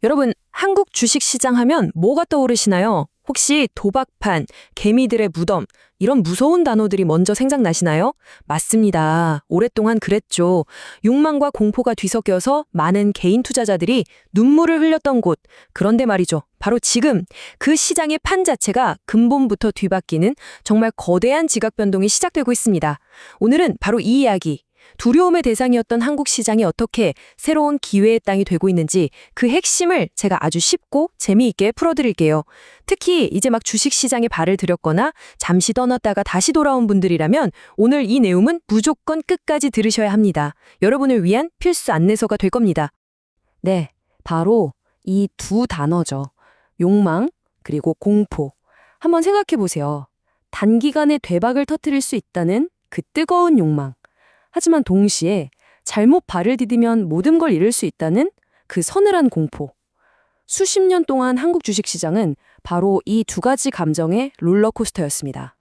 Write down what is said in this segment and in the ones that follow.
여러분, 한국 주식시장 하면 뭐가 떠오르시나요? 혹시 도박판, 개미들의 무덤, 이런 무서운 단어들이 먼저 생각나시나요? 맞습니다. 오랫동안 그랬죠. 욕망과 공포가 뒤섞여서 많은 개인 투자자들이 눈물을 흘렸던 곳. 그런데 말이죠. 바로 지금 그 시장의 판 자체가 근본부터 뒤바뀌는 정말 거대한 지각 변동이 시작되고 있습니다. 오늘은 바로 이 이야기, 두려움의 대상이었던 한국 시장이 어떻게 새로운 기회의 땅이 되고 있는지 그 핵심을 제가 아주 쉽고 재미있게 풀어드릴게요. 특히 이제 막 주식시장에 발을 들였거나 잠시 떠났다가 다시 돌아온 분들이라면 오늘 이 내용은 무조건 끝까지 들으셔야 합니다. 여러분을 위한 필수 안내서가 될 겁니다. 네, 바로 이 두 단어죠. 욕망 그리고 공포. 한번 생각해 보세요. 단기간에 대박을 터뜨릴 수 있다는 그 뜨거운 욕망. 하지만 동시에 잘못 발을 디디면 모든 걸 잃을 수 있다는 그 서늘한 공포. 수십 년 동안 한국 주식시장은 바로 이 두 가지 감정의 롤러코스터였습니다.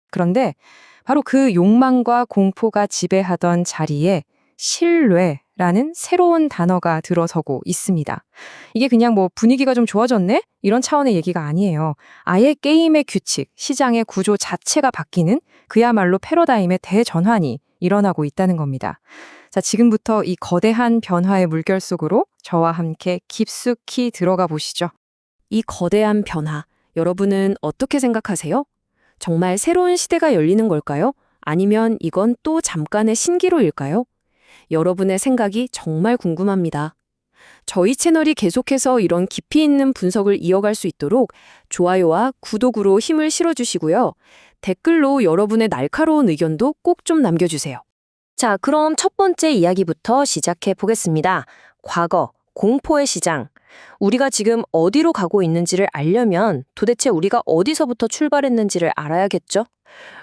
그런데 바로 그 욕망과 공포가 지배하던 자리에 신뢰라는 새로운 단어가 들어서고 있습니다. 이게 그냥 뭐 분위기가 좀 좋아졌네? 이런 차원의 얘기가 아니에요. 아예 게임의 규칙, 시장의 구조 자체가 바뀌는 그야말로 패러다임의 대전환이 일어나고 있다는 겁니다. 자, 지금부터 이 거대한 변화의 물결 속으로 저와 함께 깊숙이 들어가 보시죠. 이 거대한 변화, 여러분은 어떻게 생각하세요? 정말 새로운 시대가 열리는 걸까요? 아니면 이건 또 잠깐의 신기루일까요? 여러분의 생각이 정말 궁금합니다. 저희 채널이 계속해서 이런 깊이 있는 분석을 이어갈 수 있도록 좋아요와 구독으로 힘을 실어주시고요. 댓글로 여러분의 날카로운 의견도 꼭 좀 남겨주세요. 자, 그럼 첫 번째 이야기부터 시작해 보겠습니다. 과거, 공포의 시장. 우리가 지금 어디로 가고 있는지를 알려면 도대체 우리가 어디서부터 출발했는지를 알아야겠죠?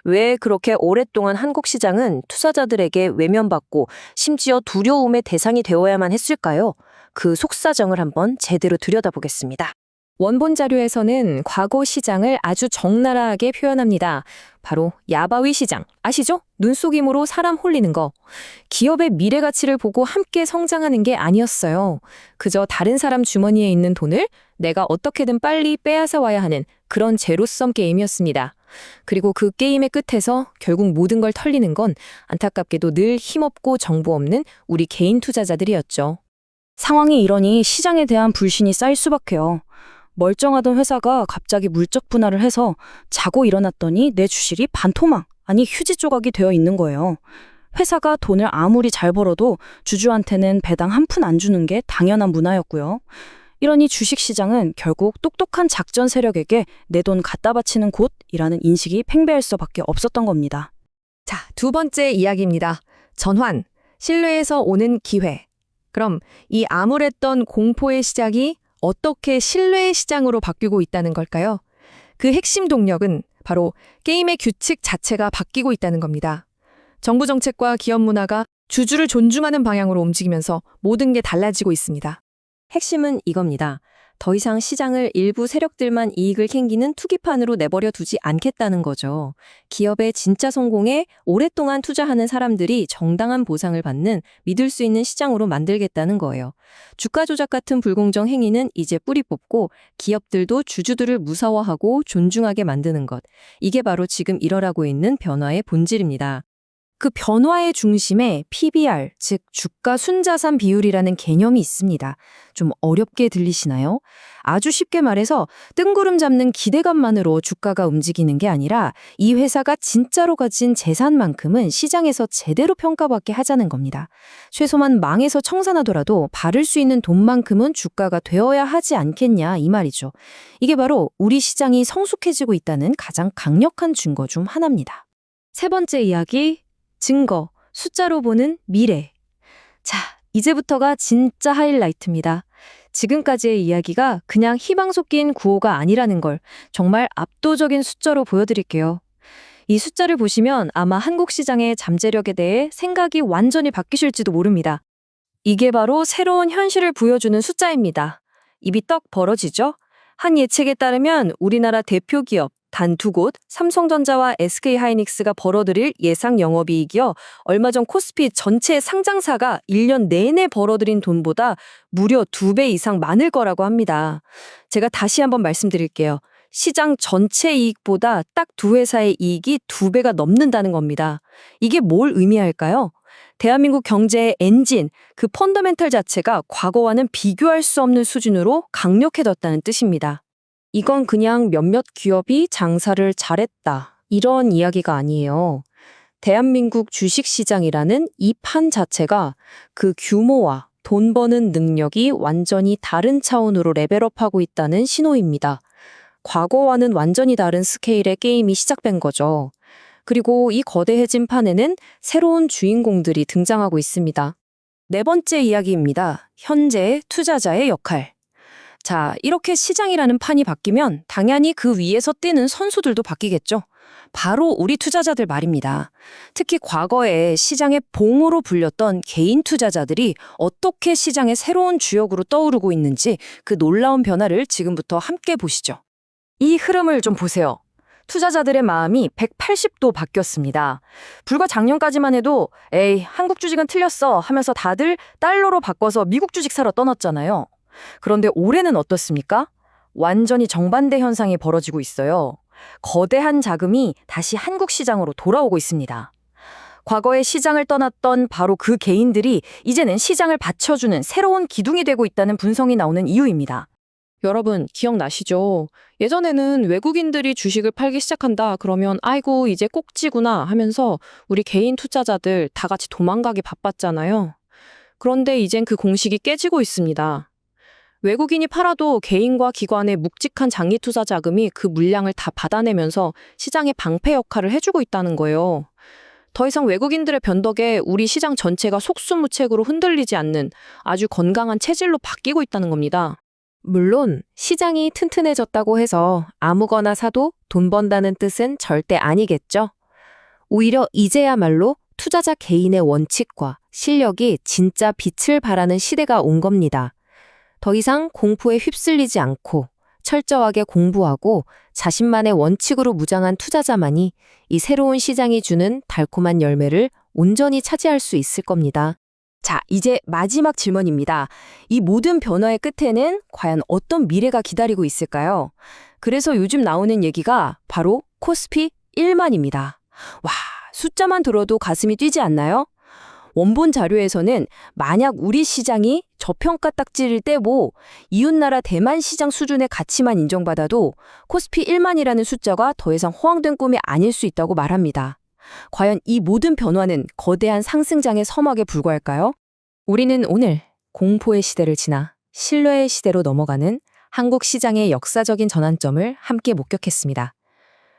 왜 그렇게 오랫동안 한국 시장은 투자자들에게 외면받고 심지어 두려움의 대상이 되어야만 했을까요? 그 속사정을 한번 제대로 들여다보겠습니다. 원본 자료에서는 과거 시장을 아주 적나라하게 표현합니다. 바로 야바위 시장. 아시죠? 눈속임으로 사람 홀리는 거. 기업의 미래 가치를 보고 함께 성장하는 게 아니었어요. 그저 다른 사람 주머니에 있는 돈을 내가 어떻게든 빨리 빼앗아 와야 하는 그런 제로섬 게임이었습니다. 그리고 그 게임의 끝에서 결국 모든 걸 털리는 건 안타깝게도 늘 힘없고 정보 없는 우리 개인 투자자들이었죠. 상황이 이러니 시장에 대한 불신이 쌓일 수밖에요. 멀쩡하던 회사가 갑자기 물적 분할을 해서 자고 일어났더니 내 주식이 반토막, 아니 휴지 조각이 되어 있는 거예요. 회사가 돈을 아무리 잘 벌어도 주주한테는 배당 한 푼 안 주는 게 당연한 문화였고요. 이러니 주식시장은 결국 똑똑한 작전 세력에게 내 돈 갖다 바치는 곳이라는 인식이 팽배할 수밖에 없었던 겁니다. 자, 두 번째 이야기입니다. 전환, 신뢰에서 오는 기회. 그럼 이 암울했던 공포의 시작이 어떻게 신뢰의 시장으로 바뀌고 있다는 걸까요? 그 핵심 동력은 바로 게임의 규칙 자체가 바뀌고 있다는 겁니다. 정부 정책과 기업 문화가 주주를 존중하는 방향으로 움직이면서 모든 게 달라지고 있습니다. 핵심은 이겁니다. 더 이상 시장을 일부 세력들만 이익을 캥기는 투기판으로 내버려 두지 않겠다는 거죠. 기업의 진짜 성공에 오랫동안 투자하는 사람들이 정당한 보상을 받는 믿을 수 있는 시장으로 만들겠다는 거예요. 주가 조작 같은 불공정 행위는 이제 뿌리 뽑고 기업들도 주주들을 무서워하고 존중하게 만드는 것. 이게 바로 지금 일어나고 있는 변화의 본질입니다. 그 변화의 중심에 PBR, 즉 주가 순자산 비율이라는 개념이 있습니다. 좀 어렵게 들리시나요? 아주 쉽게 말해서 뜬구름 잡는 기대감만으로 주가가 움직이는 게 아니라 이 회사가 진짜로 가진 재산만큼은 시장에서 제대로 평가받게 하자는 겁니다. 최소한 망해서 청산하더라도 바를 수 있는 돈만큼은 주가가 되어야 하지 않겠냐 이 말이죠. 이게 바로 우리 시장이 성숙해지고 있다는 가장 강력한 증거 중 하나입니다. 세 번째 이야기, 증거, 숫자로 보는 미래. 자, 이제부터가 진짜 하이라이트입니다. 지금까지의 이야기가 그냥 희망 섞인 구호가 아니라는 걸 정말 압도적인 숫자로 보여드릴게요. 이 숫자를 보시면 아마 한국 시장의 잠재력에 대해 생각이 완전히 바뀌실지도 모릅니다. 이게 바로 새로운 현실을 보여주는 숫자입니다. 입이 떡 벌어지죠? 한 예측에 따르면 우리나라 대표 기업 단 두 곳, 삼성전자와 SK하이닉스가 벌어들일 예상 영업이익이요. 얼마 전 코스피 전체 상장사가 1년 내내 벌어들인 돈보다 무려 2배 이상 많을 거라고 합니다. 제가 다시 한번 말씀드릴게요. 시장 전체 이익보다 딱 두 회사의 이익이 2배가 넘는다는 겁니다. 이게 뭘 의미할까요? 대한민국 경제의 엔진, 그 펀더멘털 자체가 과거와는 비교할 수 없는 수준으로 강력해졌다는 뜻입니다. 이건 그냥 몇몇 기업이 장사를 잘했다, 이런 이야기가 아니에요. 대한민국 주식시장이라는 이 판 자체가 그 규모와 돈 버는 능력이 완전히 다른 차원으로 레벨업하고 있다는 신호입니다. 과거와는 완전히 다른 스케일의 게임이 시작된 거죠. 그리고 이 거대해진 판에는 새로운 주인공들이 등장하고 있습니다. 네 번째 이야기입니다. 현재의 투자자의 역할. 자, 이렇게 시장이라는 판이 바뀌면 당연히 그 위에서 뛰는 선수들도 바뀌겠죠. 바로 우리 투자자들 말입니다. 특히 과거에 시장의 봉으로 불렸던 개인 투자자들이 어떻게 시장의 새로운 주역으로 떠오르고 있는지 그 놀라운 변화를 지금부터 함께 보시죠. 이 흐름을 좀 보세요. 투자자들의 마음이 180도 바뀌었습니다. 불과 작년까지만 해도 에이, 한국 주식은 틀렸어 하면서 다들 달러로 바꿔서 미국 주식 사러 떠났잖아요. 그런데 올해는 어떻습니까? 완전히 정반대 현상이 벌어지고 있어요. 거대한 자금이 다시 한국 시장으로 돌아오고 있습니다. 과거에 시장을 떠났던 바로 그 개인들이 이제는 시장을 받쳐주는 새로운 기둥이 되고 있다는 분석이 나오는 이유입니다. 여러분 기억나시죠? 예전에는 외국인들이 주식을 팔기 시작한다 그러면 아이고 이제 꼭지구나 하면서 우리 개인 투자자들 다 같이 도망가기 바빴잖아요. 그런데 이젠 그 공식이 깨지고 있습니다. 외국인이 팔아도 개인과 기관의 묵직한 장기 투자 자금이 그 물량을 다 받아내면서 시장의 방패 역할을 해주고 있다는 거예요. 더 이상 외국인들의 변덕에 우리 시장 전체가 속수무책으로 흔들리지 않는 아주 건강한 체질로 바뀌고 있다는 겁니다. 물론 시장이 튼튼해졌다고 해서 아무거나 사도 돈 번다는 뜻은 절대 아니겠죠. 오히려 이제야말로 투자자 개인의 원칙과 실력이 진짜 빛을 발하는 시대가 온 겁니다. 더 이상 공포에 휩쓸리지 않고 철저하게 공부하고 자신만의 원칙으로 무장한 투자자만이 이 새로운 시장이 주는 달콤한 열매를 온전히 차지할 수 있을 겁니다. 자, 이제 마지막 질문입니다. 이 모든 변화의 끝에는 과연 어떤 미래가 기다리고 있을까요? 그래서 요즘 나오는 얘기가 바로 코스피 1만입니다. 와, 숫자만 들어도 가슴이 뛰지 않나요? 원본 자료에서는 만약 우리 시장이 저평가 딱지를 떼고 이웃나라 대만 시장 수준의 가치만 인정받아도 코스피 1만이라는 숫자가 더 이상 허황된 꿈이 아닐 수 있다고 말합니다. 과연 이 모든 변화는 거대한 상승장의 서막에 불과할까요? 우리는 오늘 공포의 시대를 지나 신뢰의 시대로 넘어가는 한국 시장의 역사적인 전환점을 함께 목격했습니다.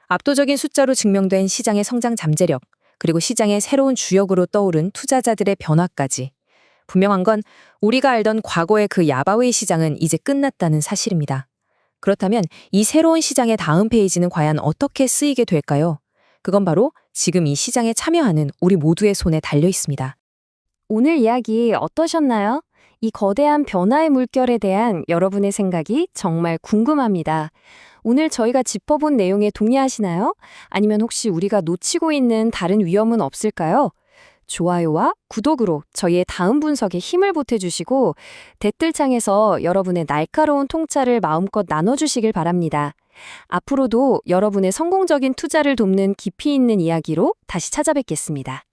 압도적인 숫자로 증명된 시장의 성장 잠재력, 그리고 시장의 새로운 주역으로 떠오른 투자자들의 변화까지. 분명한 건 우리가 알던 과거의 그 야바웨이 시장은 이제 끝났다는 사실입니다. 그렇다면 이 새로운 시장의 다음 페이지는 과연 어떻게 쓰이게 될까요? 그건 바로 지금 이 시장에 참여하는 우리 모두의 손에 달려 있습니다. 오늘 이야기 어떠셨나요? 이 거대한 변화의 물결에 대한 여러분의 생각이 정말 궁금합니다. 오늘 저희가 짚어본 내용에 동의하시나요? 아니면 혹시 우리가 놓치고 있는 다른 위험은 없을까요? 좋아요와 구독으로 저희의 다음 분석에 힘을 보태주시고 댓글창에서 여러분의 날카로운 통찰을 마음껏 나눠주시길 바랍니다. 앞으로도 여러분의 성공적인 투자를 돕는 깊이 있는 이야기로 다시 찾아뵙겠습니다.